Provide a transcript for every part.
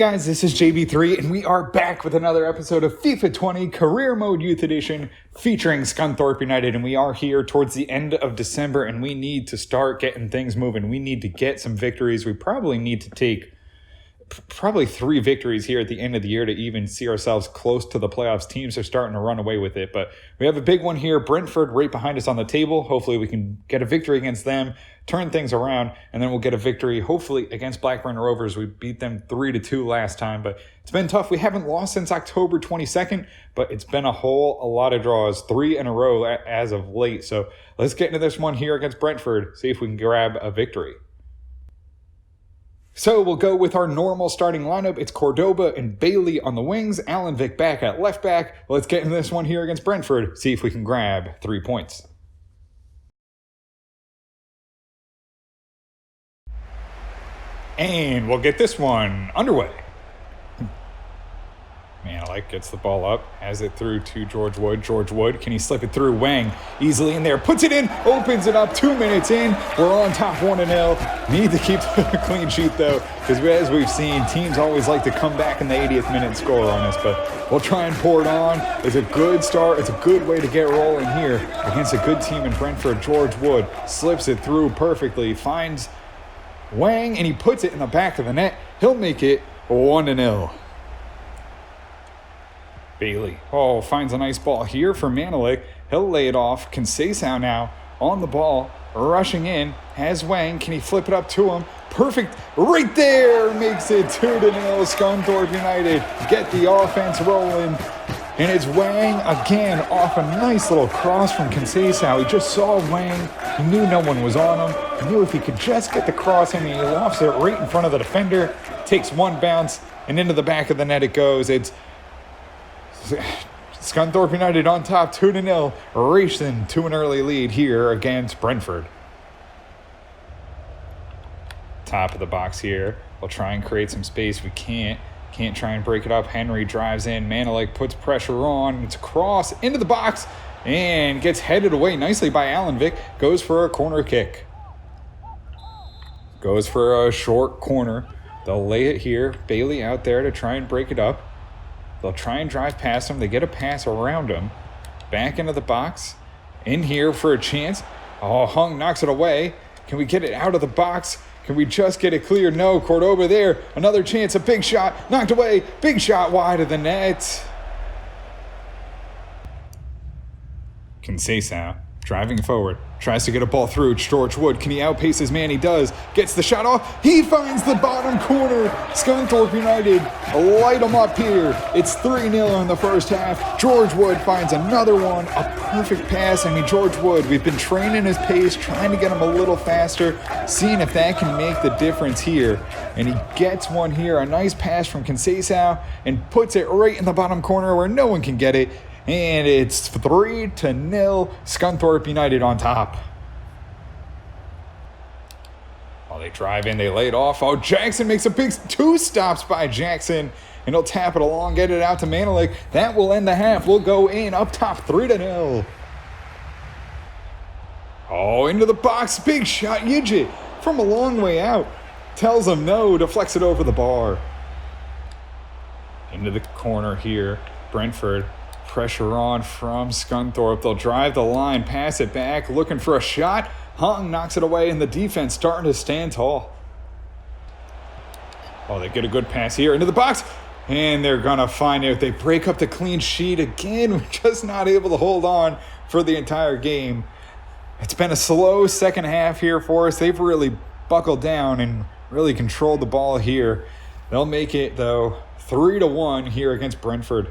guys, this is JB3 and we are back with another episode of FIFA 20 Career Mode Youth Edition featuring Scunthorpe United, and we are here towards the end of December and we need to start getting things moving. We need to get some victories. We probably need to take probably 3 victories here at the end of the year to even see ourselves close to the playoffs. Teams are starting to run away with it, but we have a big one here. Brentford right behind us on the table. Hopefully we can get a victory against them, turn things around, and then we'll get a victory hopefully against Blackburn Rovers. We beat them 3-2 last time, but it's been tough. We haven't lost since October 22nd, but it's been a lot of draws, 3 in a row as of late. So let's get into this one here against Brentford, see if we can grab a victory. So we'll go with our normal starting lineup. It's Cordoba and Bailey on the wings, Alan Vick back at left back. Let's get into this one here against Brentford, see if we can grab 3 points. And we'll get this one underway. Manalik gets the ball up, has it through to George Wood. George Wood, can he slip it through? Wang easily in there, puts it in, opens it up, 2 minutes in. We're on top 1-0. Need to keep the clean sheet though, because as we've seen, teams always like to come back in the 80th minute and score on us, but we'll try and pour it on. It's a good start. It's a good way to get rolling here against a good team in Brentford. George Wood slips it through perfectly, finds Wang, and he puts it in the back of the net. He'll make it 1-0. Bailey, finds a nice ball here for Manalik. He'll lay it off. Conceição now on the ball, rushing in, has Wang. Can he flip it up to him? Perfect, right there, makes it 2-0. Scunthorpe United get the offense rolling. And it's Wang again off a nice little cross from Conceição. He just saw Wang. He knew no one was on him. He knew if he could just get the cross in, he lofts it right in front of the defender. Takes one bounce, and into the back of the net it goes. It's Scunthorpe United on top, 2-0, racing to an early lead here against Brentford. Top of the box here. We'll try and create some space. We can't try and break it up. Henry drives in. Manalik puts pressure on. It's a cross into the box and gets headed away nicely by Alan Vick. Goes for a corner kick. Goes for a short corner. They'll lay it here. Bailey out there to try and break it up. They'll try and drive past him. They get a pass around him. Back into the box. In here for a chance. Hung knocks it away. Can we get it out of the box? Can we just get it clear? No, Cordoba there. Another chance, a big shot. Knocked away. Big shot wide of the net. Conceição driving forward. Tries to get a ball through. George Wood, can he outpace his man? He does. Gets the shot off. He finds the bottom corner. Scunthorpe United light them up here. It's 3-0 in the first half. George Wood finds another one. A perfect pass. George Wood, we've been training his pace, trying to get him a little faster, seeing if that can make the difference here. And he gets one here. A nice pass from Conceição and puts it right in the bottom corner where no one can get it. And it's 3-0, Scunthorpe United on top. They drive in, they lay it off. Jackson makes a big 2 stops by Jackson. And he'll tap it along, get it out to Manalik. That will end the half. We'll go in up top 3-0. Into the box. Big shot. Yijit from a long way out. Tells him no, deflects it over the bar. Into the corner here. Brentford. Pressure on from Scunthorpe. They'll drive the line, pass it back, looking for a shot. Hung knocks it away, and the defense starting to stand tall. They get a good pass here into the box, and they're going to find it. They break up the clean sheet again. We're just not able to hold on for the entire game. It's been a slow second half here for us. They've really buckled down and really controlled the ball here. They'll make it, though, 3-1 here against Brentford.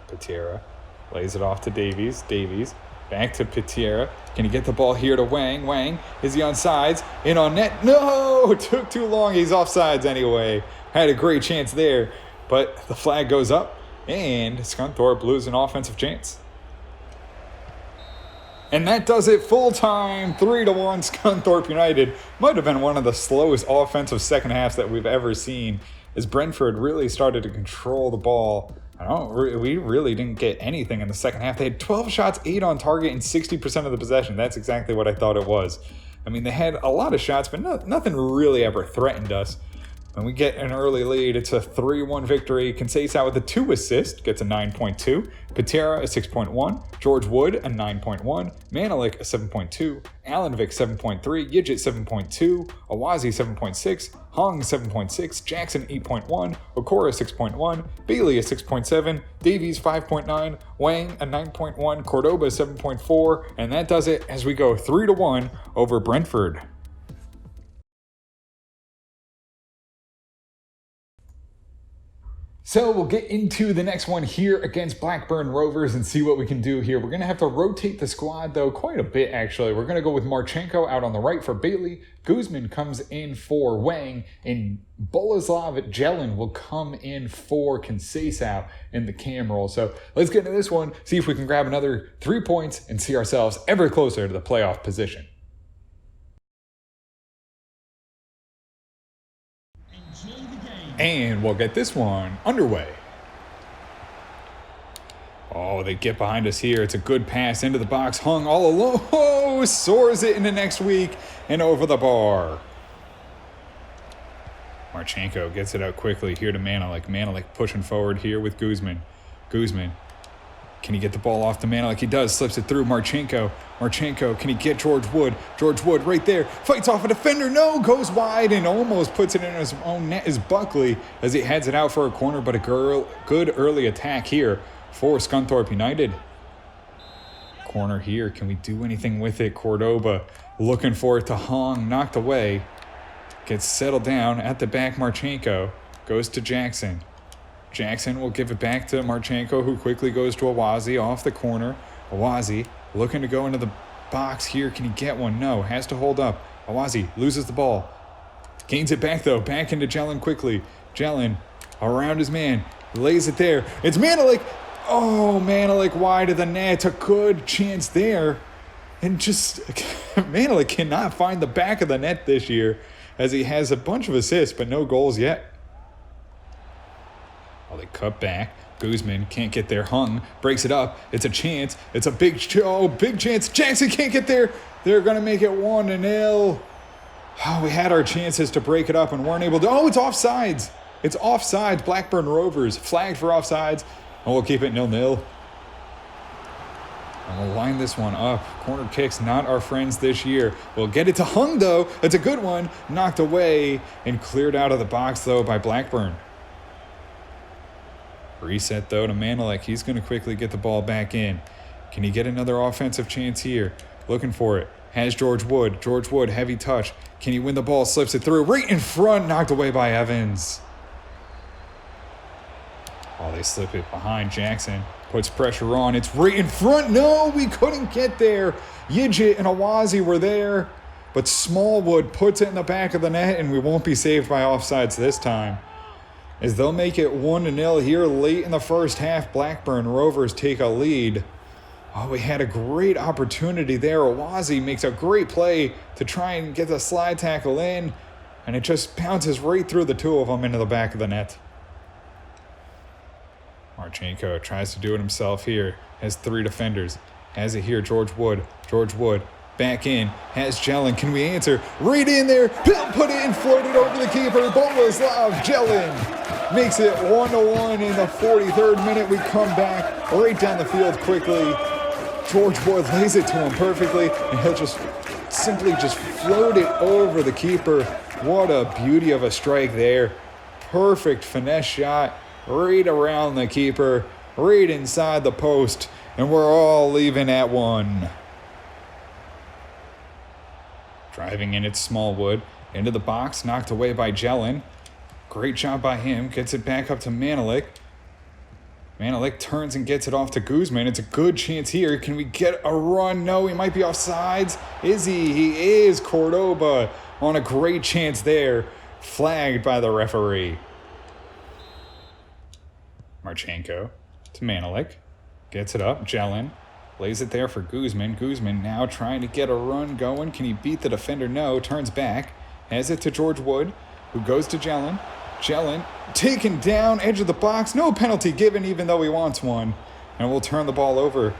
Patiera lays it off to Davies. Davies back to Patiera. Can he get the ball here to Wang? Wang, is he on sides? In on net? No! It took too long. He's offsides anyway. Had a great chance there, but the flag goes up, and Scunthorpe loses an offensive chance. And that does it full time, 3-1 Scunthorpe United. Might have been one of the slowest offensive second halves that we've ever seen, as Brentford really started to control the ball. We really didn't get anything in the second half. They had 12 shots, 8 on target, and 60% of the possession. That's exactly what I thought it was. They had a lot of shots, but nothing really ever threatened us. When we get an early lead, it's a 3-1 victory. Conceição with a 2 assist, gets a 9.2. Patera a 6.1. George Wood a 9.1. Manelik a 7.2. Alanvik 7.3. Yidget 7.2. Awazi 7.6. Hung 7.6. Jackson 8.1. Okora 6.1. Bailey a 6.7. Davies 5.9. Wang a 9.1. Cordoba 7.4. And that does it as we go 3-1 over Brentford. So we'll get into the next one here against Blackburn Rovers and see what we can do here. We're going to have to rotate the squad, though, quite a bit, actually. We're going to go with Marchenko out on the right for Bailey. Guzman comes in for Wang, and Boleslav Jelin will come in for Conceição in the cam role. So let's get into this one, see if we can grab another 3 points, and see ourselves ever closer to the playoff position. And we'll get this one underway. Oh, they get behind us here. It's a good pass into the box. Hung all alone. Oh, soars it into next week and over the bar. Marchenko gets it out quickly here to Manelik. Manelik pushing forward here with Guzman. Guzman. Can he get the ball off to Manelik? He does. Slips it through Marchenko. Marchenko, can he get George Wood? George Wood right there. Fights off a defender. No, goes wide and almost puts it in his own net is Buckley as he heads it out for a corner, but a good early attack here for Scunthorpe United. Corner here. Can we do anything with it? Cordoba looking for it to Hong. Knocked away. Gets settled down at the back. Marchenko goes to Jackson. Jackson will give it back to Marchenko, who quickly goes to Awazi off the corner. Awazi looking to go into the box here. Can he get one? No. Has to hold up. Awazi loses the ball. Gains it back, though. Back into Jelin quickly. Jelin around his man. Lays it there. It's Manelik. Oh, Manelik wide of the net. A good chance there. And just Manelik cannot find the back of the net this year as he has a bunch of assists, but no goals yet. Oh, they cut back. Guzman can't get there. Hung breaks it up. It's a chance. It's a big chance. Jackson can't get there. They're going to make it 1-0. Oh, we had our chances to break it up and weren't able to. Oh, it's offsides. It's offsides. Blackburn Rovers flagged for offsides. And we'll keep it 0-0. And we'll line this one up. Corner kicks, not our friends this year. We'll get it to Hung, though. It's a good one. Knocked away and cleared out of the box, though, by Blackburn. Reset, though, to Manelik. He's going to quickly get the ball back in. Can he get another offensive chance here? Looking for it. Has George Wood. George Wood, heavy touch. Can he win the ball? Slips it through. Right in front. Knocked away by Evans. Oh, they slip it behind Jackson. Puts pressure on. It's right in front. No, we couldn't get there. Yidget and Awazi were there. But Smallwood puts it in the back of the net, and we won't be saved by offsides this time. As they'll make it 1-0 here late in the first half. Blackburn Rovers take a lead. Oh, we had a great opportunity there. Awazi makes a great play to try and get the slide tackle in, and it just bounces right through the two of them into the back of the net. Marchenko tries to do it himself here. Has 3 defenders. Has it here, George Wood. George Wood back in. Has Jelin. Can we answer? Right in there. Put it in. Floated over the keeper. Boleslav Jelin makes it 1-1 in the 43rd minute. We come back right down the field quickly. George Wood lays it to him perfectly, and he'll just simply float it over the keeper. What a beauty of a strike there. Perfect finesse shot right around the keeper, right inside the post, and we're all leaving at 1. Driving in, it's Smallwood. Into the box, knocked away by Jelin. Great job by him. Gets it back up to Manelik. Manelik turns and gets it off to Guzman. It's a good chance here. Can we get a run? No, he might be offsides. Is he? He is. Cordoba on a great chance there. Flagged by the referee. Marchenko to Manelik. Gets it up. Jelin lays it there for Guzman. Guzman now trying to get a run going. Can he beat the defender? No. Turns back. Has it to George Wood, who goes to Jelin. Jelin taken down, edge of the box. No penalty given, even though he wants one. And we'll turn the ball over.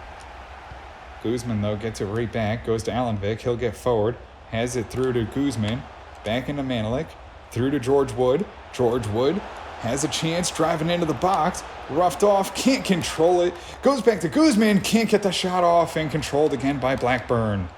Guzman, though, gets it right back. Goes to Alanvik. He'll get forward. Has it through to Guzman. Back into Manelik. Through to George Wood. George Wood has a chance driving into the box. Roughed off, can't control it. Goes back to Guzman, can't get the shot off, and controlled again by Blackburn.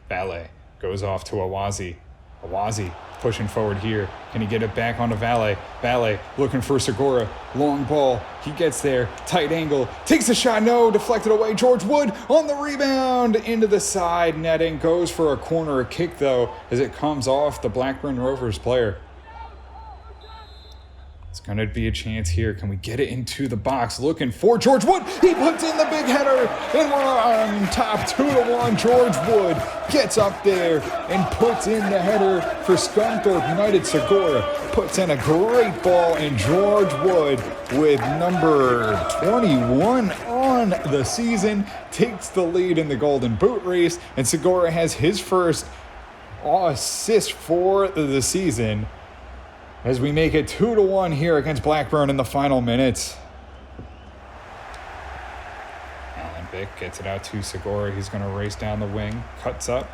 Valle goes off to Awazi. Awazi pushing forward here. Can he get it back onto Valle? Valle looking for Segura. Long ball. He gets there. Tight angle. Takes a shot. No. Deflected away. George Wood on the rebound. Into the side netting. Goes for a corner kick, though, as it comes off the Blackburn Rovers player. It's going to be a chance here. Can we get it into the box? Looking for George Wood. He puts in the big header, and we're on top 2-1. George Wood gets up there and puts in the header for Scunthorpe United. Segura puts in a great ball, and George Wood, with number 21 on the season, takes the lead in the Golden Boot race, and Segura has his first assist for the season, as we make it 2-1 here against Blackburn in the final minutes. Alan Vick gets it out to Segura. He's going to race down the wing. Cuts up.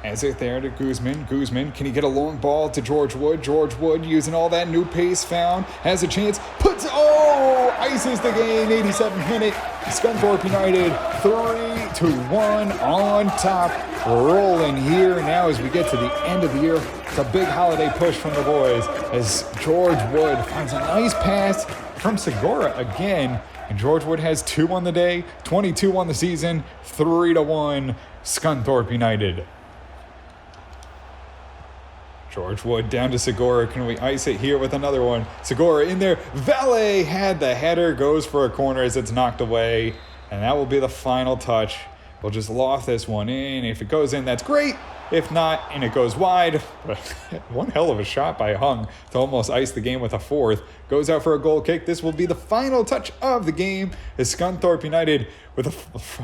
Has it there to Guzman. Guzman, can he get a long ball to George Wood? George Wood using all that new pace found. Has a chance. Ices the game. 87th minute. Scunthorpe United 3-1 on top. Rolling here now as we get to the end of the year. It's a big holiday push from the boys as George Wood finds a nice pass from Segura again. And George Wood has 2 on the day, 22 on the season, 3-1 Scunthorpe United. George Wood down to Segura. Can we ice it here with another one? Segura in there. Valle had the header. Goes for a corner as it's knocked away. And that will be the final touch. We'll just loft this one in. If it goes in, that's great. If not, and it goes wide, one hell of a shot by Hung to almost ice the game with a fourth. Goes out for a goal kick. This will be the final touch of the game as Scunthorpe United, with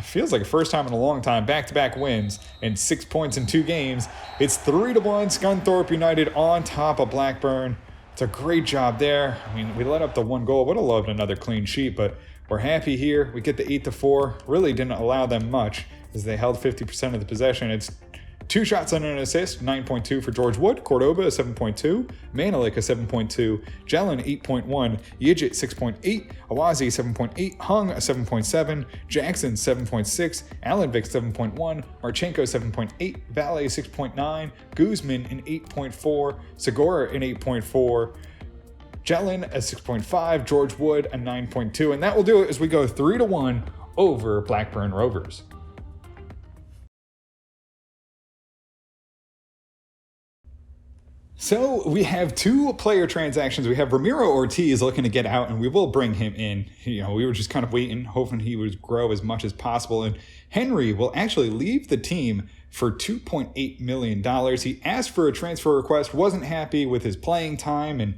feels like a first time in a long time, back-to-back wins and 6 points in 2 games. It's 3-1 Scunthorpe United on top of Blackburn. It's a great job there. I mean, we let up the 1 goal. Would have loved another clean sheet, but we're happy here. We get the 8-4. Really didn't allow them much as they held 50% of the possession. It's 2 shots and an assist, 9.2 for George Wood, Cordoba a 7.2, Manelik a 7.2, Jelen 8.1, Yidget 6.8, Awazi 7.8, Hung a 7.7, Jackson 7.6, Alan Vick 7.1, Marchenko 7.8, Valle 6.9, Guzman an 8.4, Segura an 8.4, Jelen a 6.5, George Wood a 9.2, and that will do it as we go 3-1 over Blackburn Rovers. So we have 2 player transactions. We have Ramiro Ortiz looking to get out, and we will bring him in. We were just kind of waiting, hoping he would grow as much as possible. And Henry will actually leave the team for $2.8 million. He asked for a transfer request, wasn't happy with his playing time. And,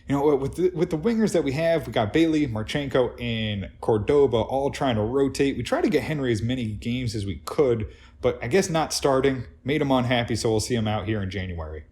with the wingers that we have, we got Bailey, Marchenko, and Cordoba all trying to rotate. We tried to get Henry as many games as we could, but I guess not starting made him unhappy, so we'll see him out here in January.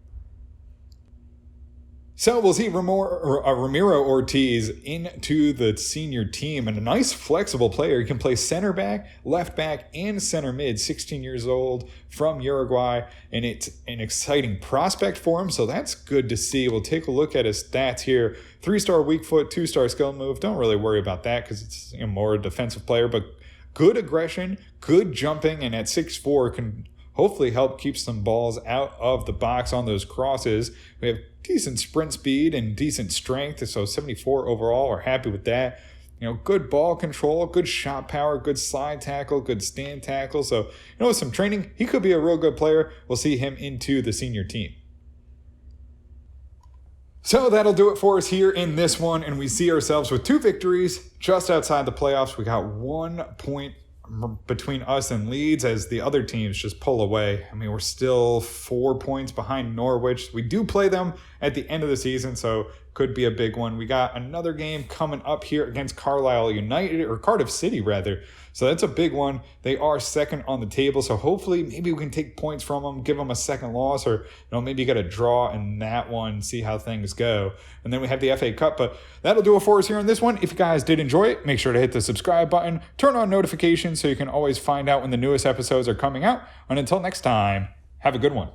So we'll see Ramiro Ortiz into the senior team, and a nice flexible player. He can play center back, left back, and center mid, 16 years old from Uruguay, and it's an exciting prospect for him, so that's good to see. We'll take a look at his stats here. 3-star weak foot, 2-star skill move. Don't really worry about that because it's more a defensive player, but good aggression, good jumping, and at 6'4" can hopefully help keep some balls out of the box on those crosses. We have decent sprint speed and decent strength, so 74 overall. We're happy with that. Good ball control, good shot power, good slide tackle, good stand tackle. So, with some training, he could be a real good player. We'll see him into the senior team. So that'll do it for us here in this one, and we see ourselves with 2 victories just outside the playoffs. We got 1 point between us and Leeds as the other teams just pull away. I mean, we're still 4 points behind Norwich. We do play them at the end of the season, so could be a big one. We got another game coming up here against Carlisle United, or Cardiff City rather. So that's a big one. They are second on the table, so hopefully maybe we can take points from them, give them a second loss, or maybe get a draw in that one, see how things go. And then we have the FA Cup, but that'll do it for us here on this one. If you guys did enjoy it, make sure to hit the subscribe button, turn on notifications so you can always find out when the newest episodes are coming out. And until next time, have a good one.